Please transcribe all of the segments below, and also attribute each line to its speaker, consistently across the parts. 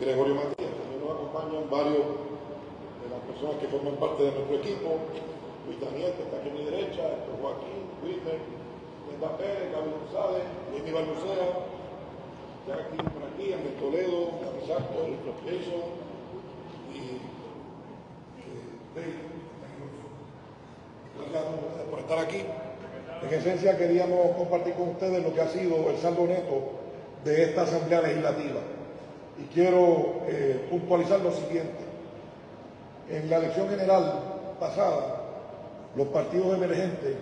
Speaker 1: Gregorio Matías. También nos acompañan varios de las personas que forman parte de nuestro equipo. Luis Daniel, que está aquí a mi derecha, Joaquín, Wilmer, Brenda Pérez, Gaby González, Luis Balbucea, Jackie por aquí, Andrés Toledo, Gaby Santos, Jason y David. Gracias por estar aquí. En esencia queríamos compartir con ustedes lo que ha sido el saldo neto de esta Asamblea Legislativa. Y quiero puntualizar lo siguiente. En la elección general pasada, los partidos emergentes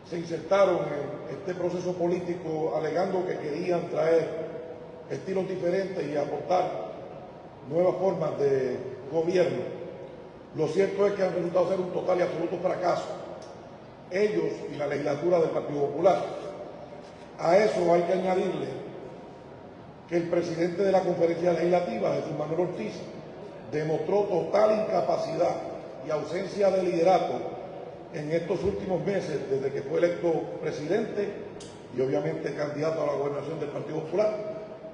Speaker 1: se insertaron en este proceso político alegando que querían traer estilos diferentes y aportar nuevas formas de gobierno. Lo cierto es que han resultado ser un total y absoluto fracaso, ellos y la legislatura del Partido Popular. A eso hay que añadirle que el presidente de la conferencia legislativa, Jesús Manuel Ortiz, demostró total incapacidad y ausencia de liderato en estos últimos meses, desde que fue electo presidente y obviamente candidato a la gobernación del Partido Popular,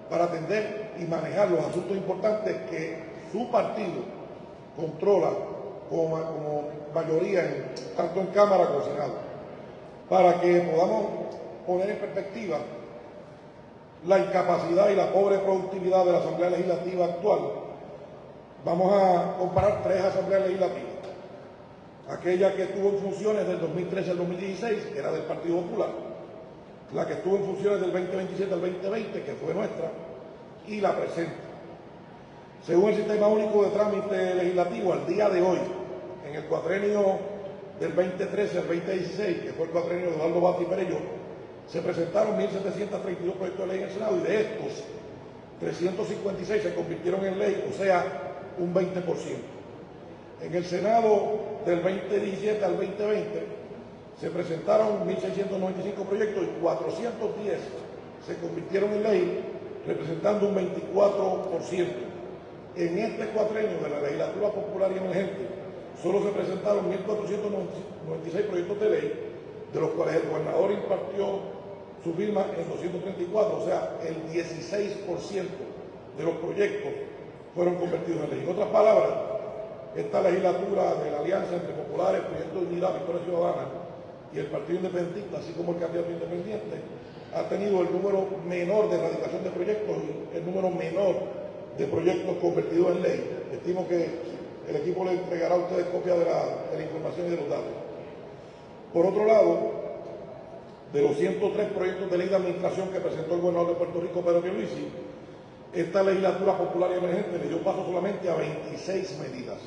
Speaker 1: para atender y manejar los asuntos importantes que su partido controla como mayoría, tanto en Cámara como en Senado. Para que podamos poner en perspectiva la incapacidad y la pobre productividad de la Asamblea Legislativa actual, vamos a comparar tres asambleas legislativas. Aquella que estuvo en funciones del 2013 al 2016, que era del Partido Popular, la que estuvo en funciones del 2027 al 2020, que fue nuestra, y la presente. Según el Sistema Único de Trámite Legislativo, al día de hoy, en el cuatrenio del 2013 al 2016, que fue el cuatrenio de Eduardo Batis Perello, se presentaron 1.732 proyectos de ley en el Senado, y de estos, 356 se convirtieron en ley, o sea, un 20%. En el Senado del 2017 al 2020 se presentaron 1.695 proyectos y 410 se convirtieron en ley, representando un 24%. En este cuatrenio de la legislatura popular y emergente solo se presentaron 1.496 proyectos de ley, de los cuales el gobernador impartió su firma en 234, o sea, el 16% de los proyectos fueron convertidos en ley. En otras palabras, esta legislatura de la alianza entre populares, Proyecto de Unidad, Victoria Ciudadana y el Partido Independentista, así como el candidato independiente, ha tenido el número menor de erradicación de proyectos y el número menor de proyectos convertidos en ley. Estimo que el equipo le entregará a ustedes copia de la información y de los datos. Por otro lado, de los 103 proyectos de ley de administración que presentó el gobernador de Puerto Rico, Pedro Pierluisi, esta legislatura popular y emergente le dio paso solamente a 26 medidas,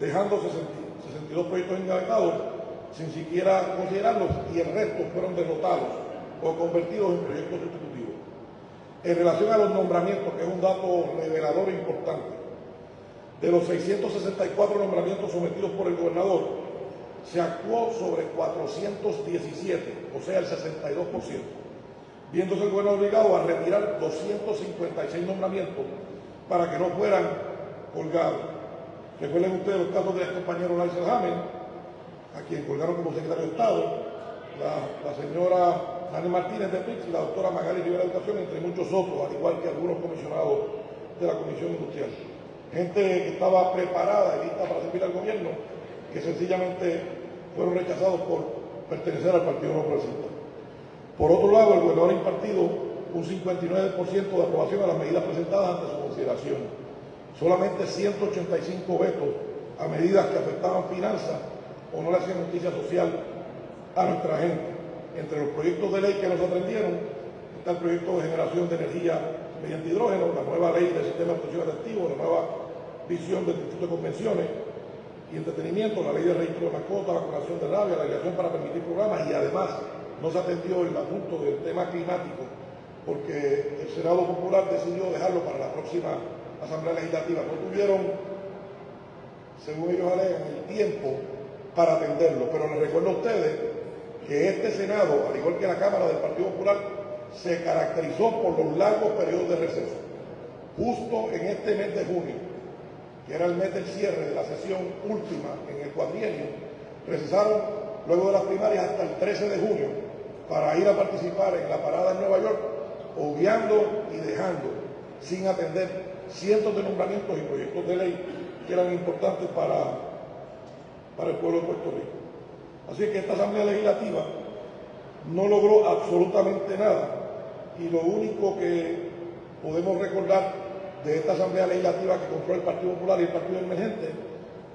Speaker 1: dejando 62 proyectos engavetados sin siquiera considerarlos, y el resto fueron derrotados o convertidos en proyectos sustitutivos. En relación a los nombramientos, que es un dato revelador e importante, de los 664 nombramientos sometidos por el gobernador, se actuó sobre 417, o sea, el 62%, viéndose el gobernador obligado a retirar 256 nombramientos para que no fueran colgados. Recuerden ustedes los casos del compañero Laisel Hamel, a quien colgaron como secretario de Estado, la señora Ana Martínez de PIX y la doctora Magali Rivera de Educación, entre muchos otros, al igual que algunos comisionados de la Comisión Industrial. Gente que estaba preparada y lista para servir al gobierno, que sencillamente fueron rechazados por pertenecer al Partido No Progresista. Por otro lado, el gobernador ha impartido un 59% de aprobación a las medidas presentadas ante su consideración. Solamente 185 vetos a medidas que afectaban finanzas o no le hacían justicia social a nuestra gente. Entre los proyectos de ley que nos atendieron está el proyecto de generación de energía mediante hidrógeno, la nueva ley del sistema de protección de activos, la nueva visión del Instituto de Convenciones y Entretenimiento, la ley de registro de mascotas, la vacunación de rabia, la legislación para permitir programas, y además no se atendió el asunto del tema climático porque el Senado Popular decidió dejarlo para la próxima Asamblea Legislativa. No tuvieron, según ellos alegan, el tiempo para atenderlo. Pero les recuerdo a ustedes que este Senado, al igual que la Cámara del Partido Popular, se caracterizó por los largos periodos de receso. Justo en este mes de junio, que era el mes del cierre de la sesión última en el cuatrienio, recesaron luego de las primarias hasta el 13 de junio para ir a participar en la parada en Nueva York, obviando y dejando sin atender cientos de nombramientos y proyectos de ley que eran importantes para el pueblo de Puerto Rico. Así que esta Asamblea Legislativa no logró absolutamente nada, y lo único que podemos recordar de esta Asamblea Legislativa que controla el Partido Popular y el Partido Emergente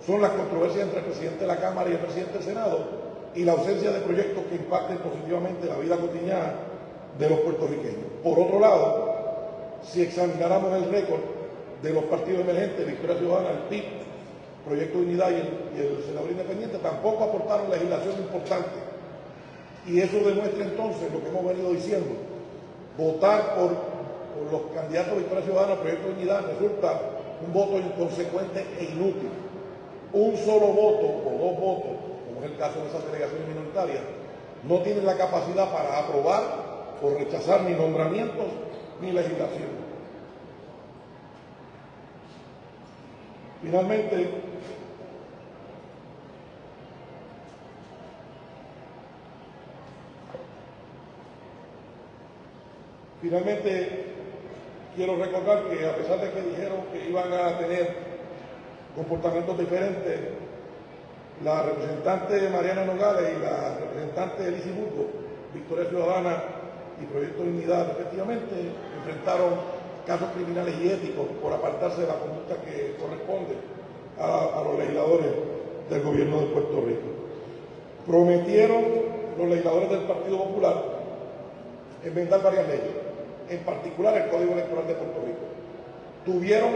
Speaker 1: son las controversias entre el presidente de la Cámara y el presidente del Senado y la ausencia de proyectos que impacten positivamente la vida cotidiana de los puertorriqueños. Por otro lado, si examináramos el récord de los partidos emergentes, Victoria Ciudadana, el PIB, Proyecto de Unidad y el Senador Independiente, tampoco aportaron legislación importante. Y eso demuestra entonces lo que hemos venido diciendo. Votar por los candidatos de Victoria Ciudadana, Proyecto de Unidad, resulta un voto inconsecuente e inútil. Un solo voto o dos votos, como es el caso de esas delegaciones minoritarias, no tienen la capacidad para aprobar o rechazar ni nombramientos ni legislación. Finalmente, quiero recordar que a pesar de que dijeron que iban a tener comportamientos diferentes, la representante Mariana Nogales y la representante Elisi Burgos, Victoria Ciudadana y Proyecto de Unidad, respectivamente, enfrentaron casos criminales y éticos por apartarse de la conducta que corresponde a los legisladores del gobierno de Puerto Rico. Prometieron los legisladores del Partido Popular enmendar varias leyes, en particular el Código Electoral de Puerto Rico. Tuvieron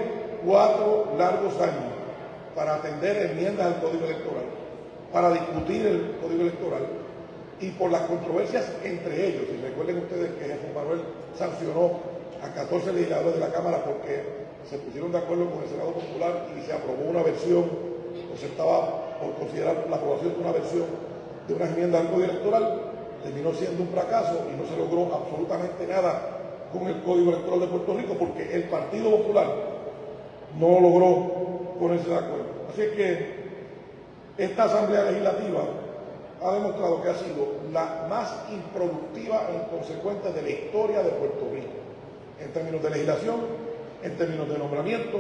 Speaker 1: 4 largos años para atender enmiendas al Código Electoral, para discutir el Código Electoral, y por las controversias entre ellos. Y recuerden ustedes que Jesús Manuel sancionó a 14 legisladores de la Cámara porque se pusieron de acuerdo con el Senado Popular y se aprobó una versión, o se estaba por considerar la aprobación de una versión de una enmienda al Código Electoral. Terminó siendo un fracaso y no se logró absolutamente nada con el Código Electoral de Puerto Rico porque el Partido Popular no logró ponerse de acuerdo. Así que esta Asamblea Legislativa ha demostrado que ha sido la más improductiva e inconsecuente de la historia de Puerto Rico. En términos de legislación, en términos de nombramiento,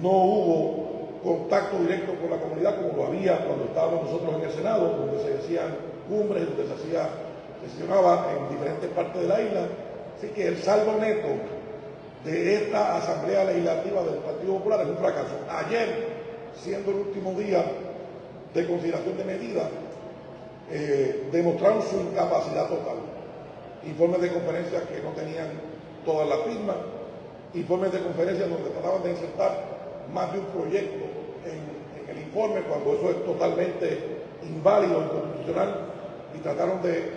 Speaker 1: no hubo contacto directo con la comunidad como lo había cuando estábamos nosotros en el Senado, donde se hacían cumbres, donde se sesionaba en diferentes partes de la isla. Así que el saldo neto de esta Asamblea Legislativa del Partido Popular es un fracaso. Ayer, siendo el último día de consideración de medidas, demostraron su incapacidad total. Informes de conferencias que no tenían todas las firmas, informes de conferencias donde trataban de insertar más de un proyecto en el informe, cuando eso es totalmente inválido, inconstitucional, y trataron de,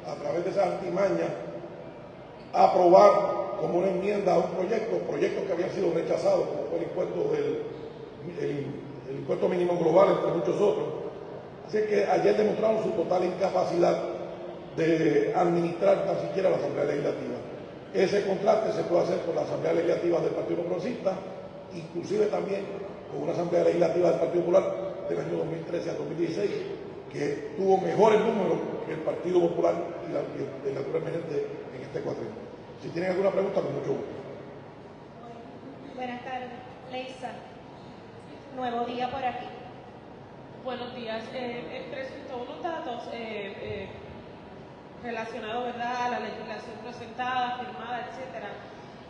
Speaker 1: a través de esa artimaña, aprobar como una enmienda a un proyectos que habían sido rechazados, como fue el impuesto mínimo global, entre muchos otros. Así que ayer demostraron su total incapacidad de administrar tan siquiera la Asamblea Legislativa. Ese contraste se puede hacer con la Asamblea Legislativa del Partido Progresista, inclusive también con una Asamblea Legislativa del Partido Popular del año 2013 a 2016, que tuvo mejores números que el Partido Popular y la legislatura emergente en este cuatrienio. Si tienen alguna pregunta, con mucho gusto.
Speaker 2: Buenas tardes. Leisa, Nuevo Día por aquí.
Speaker 3: Buenos días. Presento unos datos relacionados, ¿verdad?, a la legislación presentada, firmada, etcétera.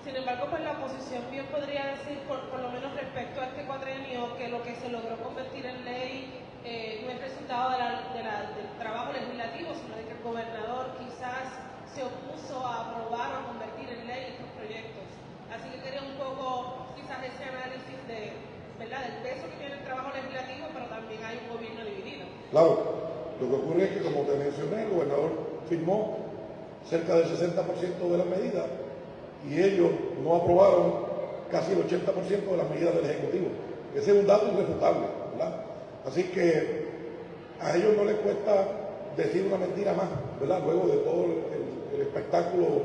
Speaker 3: Sin embargo, pues la oposición bien podría decir, por lo menos respecto a este cuatrienio, que lo que se logró convertir en ley no es resultado del trabajo legislativo, sino de que el gobernador quizás se opuso a aprobar o convertir en ley estos proyectos. Así que quería un poco quizás ese análisis de, ¿verdad?, del peso que tiene el trabajo legislativo, pero también hay un gobierno dividido.
Speaker 1: Claro, lo que ocurre es que, como te mencioné, el gobernador firmó cerca del 60% de las medidas y ellos no aprobaron casi el 80% de las medidas del Ejecutivo. Ese es un dato irrefutable, ¿verdad? Así que a ellos no les cuesta decir una mentira más, ¿verdad?, luego de todo el espectáculo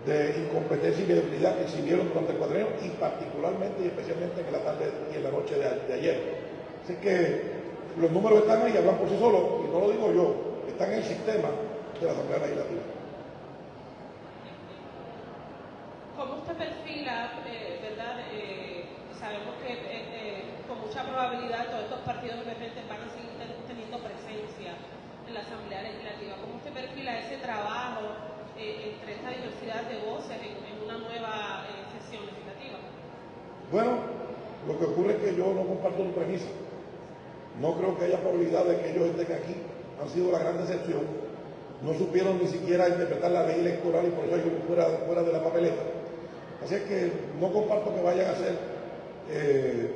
Speaker 1: de incompetencia y mediocridad que exhibieron durante el cuatrienio y particularmente y especialmente en la tarde y en la noche de ayer. Así que los números están ahí, hablan por sí solos, y no lo digo yo, están en el sistema de la Asamblea Legislativa.
Speaker 3: ¿Cómo usted perfila sabemos que con mucha probabilidad todos estos partidos emergentes van a seguir teniendo presencia en la Asamblea Legislativa. ¿Cómo usted perfila ese trabajo entre esta diversidad de voces en una nueva sesión legislativa?
Speaker 1: Bueno, lo que ocurre es que yo no comparto tu premisa. No creo que haya probabilidad de que ellos estén aquí. Han sido la gran decepción. No supieron ni siquiera interpretar la ley electoral y por eso hay fuera de la papeleta. Así es que no comparto que vayan a ser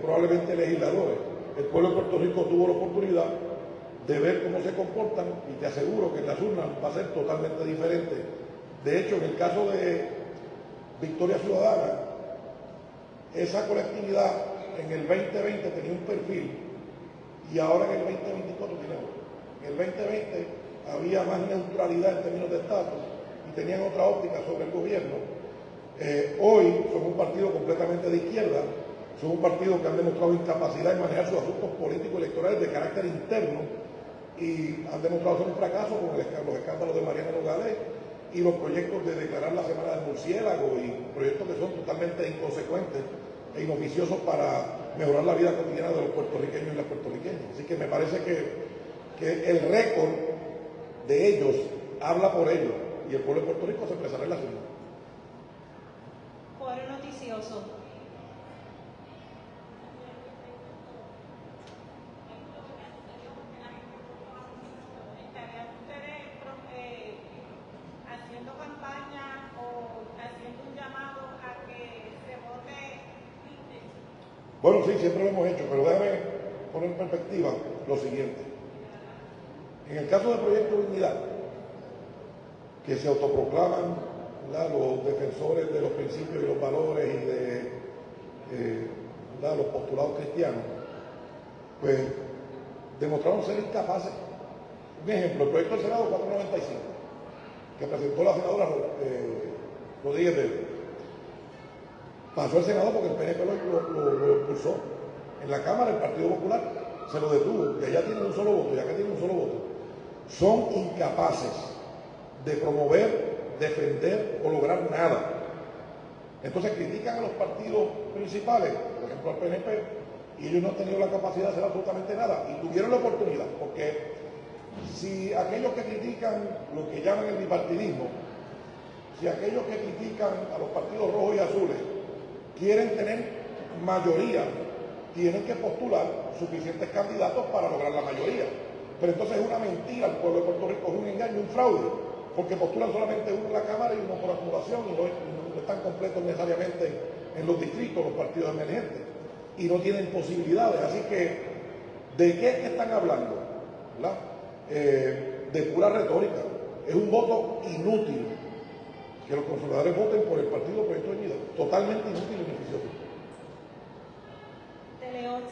Speaker 1: probablemente legisladores. El pueblo de Puerto Rico tuvo la oportunidad de ver cómo se comportan y te aseguro que en las urnas va a ser totalmente diferente. De hecho, en el caso de Victoria Ciudadana, esa colectividad en el 2020 tenía un perfil y ahora en el 2024 tiene otro. En el 2020 había más neutralidad en términos de estatus y tenían otra óptica sobre el gobierno. Hoy son un partido completamente de izquierda, son un partido que han demostrado incapacidad en manejar sus asuntos políticos electorales de carácter interno y han demostrado ser un fracaso con los escándalos de Mariana Nogales y los proyectos de declarar la Semana del Murciélago y proyectos que son totalmente inconsecuentes e inoficiosos para mejorar la vida cotidiana de los puertorriqueños y las puertorriqueñas. Así que me parece que el récord de ellos habla por ellos y el pueblo de Puerto Rico se expresará en la ciudad.
Speaker 2: Foro noticioso.
Speaker 4: Haciendo campaña o haciendo un llamado a que se vote.
Speaker 1: Bueno, sí, siempre lo hemos hecho, pero déjame poner en perspectiva lo siguiente. En el caso del Proyecto Dignidad, que se autoproclaman los defensores de los principios y los valores y de los postulados cristianos, pues demostraron ser incapaces. Un ejemplo, el proyecto del Senado 495, que presentó la senadora Rodríguez Bebe, pasó al Senado porque el PNP lo impulsó. En la Cámara el Partido Popular se lo detuvo, que ya tienen un solo voto, ya que tienen un solo voto. Son incapaces de promover, defender o lograr nada. Entonces critican a los partidos principales, por ejemplo al PNP, y ellos no han tenido la capacidad de hacer absolutamente nada. Y tuvieron la oportunidad, porque si aquellos que critican lo que llaman el bipartidismo, si aquellos que critican a los partidos rojos y azules quieren tener mayoría, tienen que postular suficientes candidatos para lograr la mayoría. Pero entonces es una mentira al pueblo de Puerto Rico, es un engaño, un fraude, porque postulan solamente uno en la Cámara y uno por acumulación y no están completos necesariamente en los distritos, los partidos emergentes, y no tienen posibilidades. Así que, ¿de qué es que están hablando? ¿Verdad? De pura retórica. Es un voto inútil que los conservadores voten por el Partido Proyecto de Dignidad. Totalmente inútil y beneficioso.
Speaker 2: Tele 11.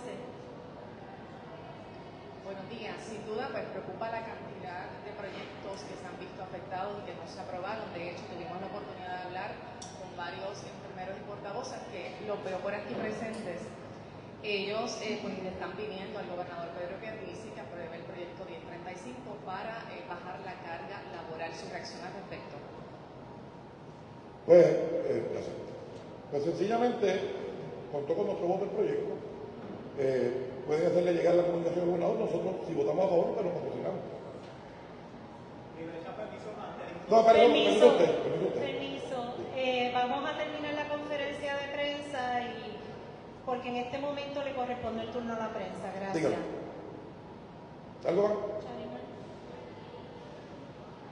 Speaker 5: Buenos días. Sin duda, pues preocupa la cantidad de proyectos que se han visto afectados y que no se aprobaron. De hecho, tuvimos la oportunidad de hablar con varios enfermeros y portavoces que los veo por aquí presentes. Ellos pues le están pidiendo al gobernador Pedro Pierluisi que apruebe el proyecto 1035 para bajar la carga laboral. ¿Su reacción al respecto?
Speaker 1: Pues sencillamente contó con nuestro voto el proyecto. Pueden hacerle llegar la comunicación al gobernador. Nosotros, si votamos a favor, pues lo patrocinamos. No,
Speaker 2: Permiso.
Speaker 1: Permiso.
Speaker 2: Vamos a terminar la conferencia de prensa y porque en este momento le corresponde el turno a la prensa. Gracias.
Speaker 1: Dígame. ¿Algo más?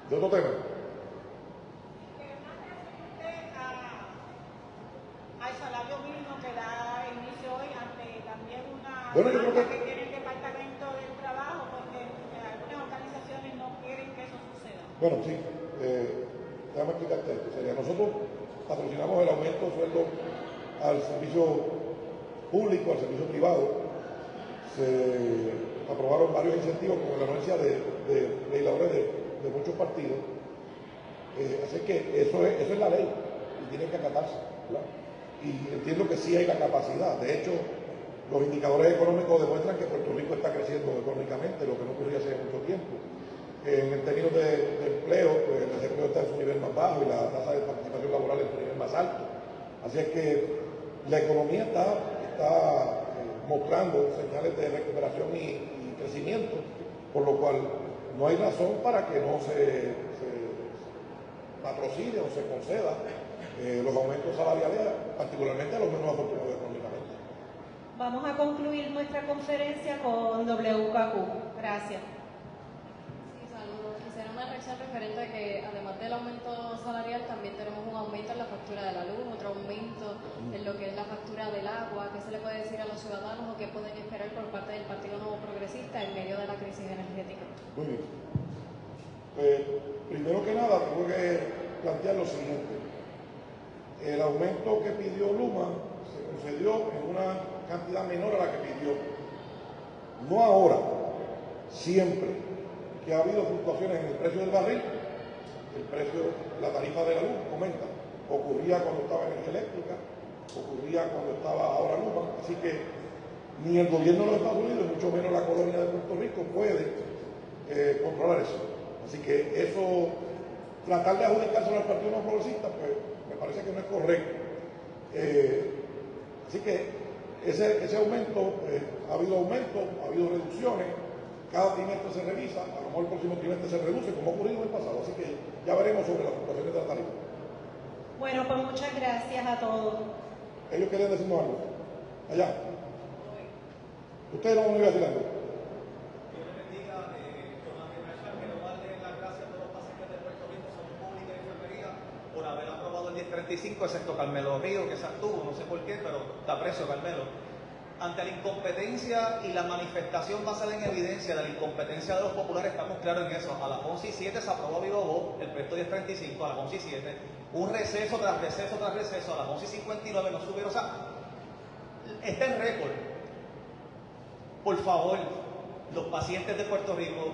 Speaker 1: ¿De otro tema?
Speaker 4: Al salario mínimo que da inicio hoy ante también una
Speaker 1: Bueno, yo creo
Speaker 4: que tiene el Departamento del Trabajo, porque algunas organizaciones no quieren que eso suceda.
Speaker 1: Bueno, sí. Déjame explicarte esto. Nosotros patrocinamos el aumento de sueldo al servicio público, al servicio privado. Se aprobaron varios incentivos con la anuencia de legisladores de muchos partidos. Así que eso es la ley y tiene que acatarse, ¿verdad? Y entiendo que sí hay la capacidad. De hecho, los indicadores económicos demuestran que Puerto Rico está creciendo económicamente, lo que no ocurría hace mucho tiempo. En términos de empleo, pues el desempleo está en su nivel más bajo y la tasa de participación laboral en su nivel más alto. Así es que la economía está está mostrando señales de recuperación y crecimiento, por lo cual no hay razón para que no se patrocine o se conceda los aumentos salariales, particularmente a los menos afortunados económicamente.
Speaker 2: Vamos a concluir nuestra conferencia con WKQ. Gracias.
Speaker 6: Sí, saludos. Quisiera una reacción referente a que además del aumento salarial también tenemos un aumento en la factura de la luz, otro aumento en lo que es la factura del agua. ¿Qué se le puede decir a los ciudadanos o qué pueden esperar por parte del Partido Nuevo Progresista en medio de la crisis energética?
Speaker 1: Muy bien. Primero que nada, tengo que plantear lo siguiente. El aumento que pidió Luma se concedió en una cantidad menor a la que pidió. No ahora, siempre que ha habido fluctuaciones en el precio del barril, la tarifa de la luz aumenta. Ocurría cuando estaba energía eléctrica, ocurría cuando estaba ahora Luma, así que ni el gobierno de los Estados Unidos, mucho menos la colonia de Puerto Rico, puede controlar eso. Así que eso, tratar de adjudicárselo al Partido No Progresista, pues me parece que no es correcto. Así que ese aumento, ha habido reducciones, cada trimestre se revisa, a lo mejor el próximo trimestre se reduce, como ha ocurrido en el pasado, así que ya veremos sobre las fluctuaciones de la tarifa.
Speaker 2: Bueno, pues muchas gracias a todos.
Speaker 1: Ellos querían decirnos algo. Allá. Ustedes no van a ir vacilando.
Speaker 7: Dios les bendiga. Quiero darle las gracias a todos los pacientes de Puerto Rico, salud pública y enfermería, por haber aprobado el 1035, excepto Carmelo Río, que se abstuvo, no sé por qué, pero está preso Carmelo. Ante la incompetencia y la manifestación basada en evidencia de la incompetencia de los populares, estamos claros en eso. A las 11:07 se aprobó a viva voz el proyecto 1035, a las 11:07, un receso tras receso tras receso, a las 11:59 no subieron, o sea, está en récord. Por favor, los pacientes de Puerto Rico,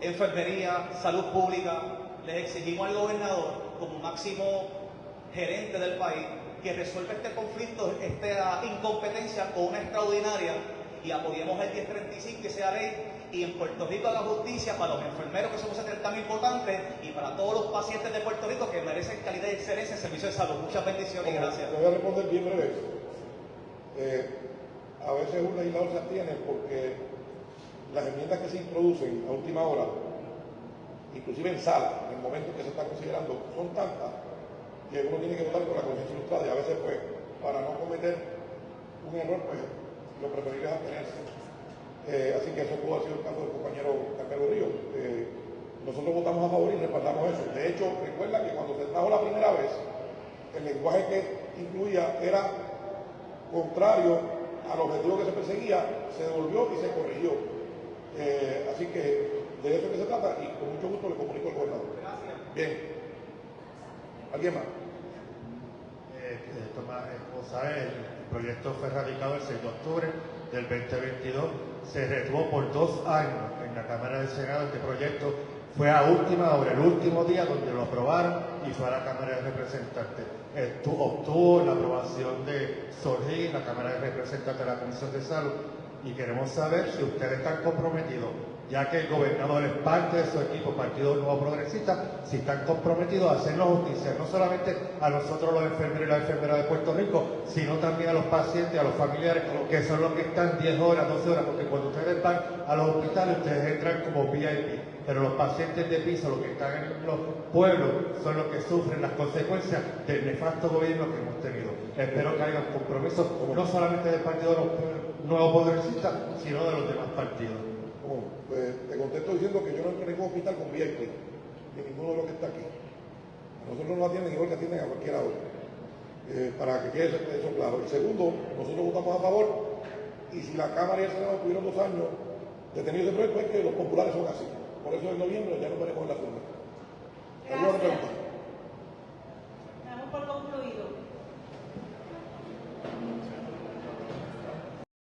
Speaker 7: enfermería, salud pública, les exigimos al gobernador, como máximo gerente del país, que resuelva este conflicto, esta incompetencia con una extraordinaria, y apoyemos el 1035 que sea ley, y en Puerto Rico haga justicia para los enfermeros que somos tan importantes y para todos los pacientes de Puerto Rico que merecen calidad y excelencia en servicio de salud. Muchas bendiciones y gracias.
Speaker 1: Te voy a responder bien breve. A veces un legislador se abstiene porque las enmiendas que se introducen a última hora, inclusive en sala, en el momento que se está considerando, son tantas que uno tiene que votar con la conciencia ilustrada, y a veces, pues, para no cometer un error, pues, lo preferible es abstenerse. Así que eso pudo haber sido el caso del compañero Carmelo Río. Nosotros votamos a favor y respaldamos eso. De hecho, recuerda que cuando se trajo la primera vez, el lenguaje que incluía era contrario al objetivo que se perseguía, se devolvió y se corrigió. Así que de eso es que se trata, y con mucho gusto le comunico al gobernador.
Speaker 7: Gracias.
Speaker 1: Bien. ¿Alguien más?
Speaker 8: Como sabe, el proyecto fue radicado el 6 de octubre del 2022, se retuvo por 2 años en la Cámara del Senado. Este proyecto fue a última hora, el último día donde lo aprobaron, y fue a la Cámara de Representantes. Obtuvo la aprobación de Sorgí, la Cámara de Representantes de la Comisión de Salud, y queremos saber si ustedes están comprometidos, ya que el gobernador es parte de su equipo, Partido Nuevo Progresista, si están comprometidos a hacernos justicia, no solamente a nosotros los enfermeros y las enfermeras de Puerto Rico, sino también a los pacientes, a los familiares, que son los que están 10 horas, 12 horas, porque cuando ustedes van a los hospitales, ustedes entran como VIP, pero los pacientes de piso, los que están en los pueblos, son los que sufren las consecuencias del nefasto gobierno que hemos tenido. Espero que haya un compromiso, no solamente del Partido Nuevo Progresista, sino de los demás partidos.
Speaker 1: Pues te contesto diciendo que yo no entro en ningún hospital con VIP, ni ninguno de los que está aquí. A nosotros nos atienden igual que atienden a cualquiera otro. Para que quede eso claro. El segundo, nosotros votamos a favor, y si la Cámara y el Senado tuvieron 2 años detenidos ese proyecto, es que los populares son así. Por eso en noviembre ya nos veremos en la Junta.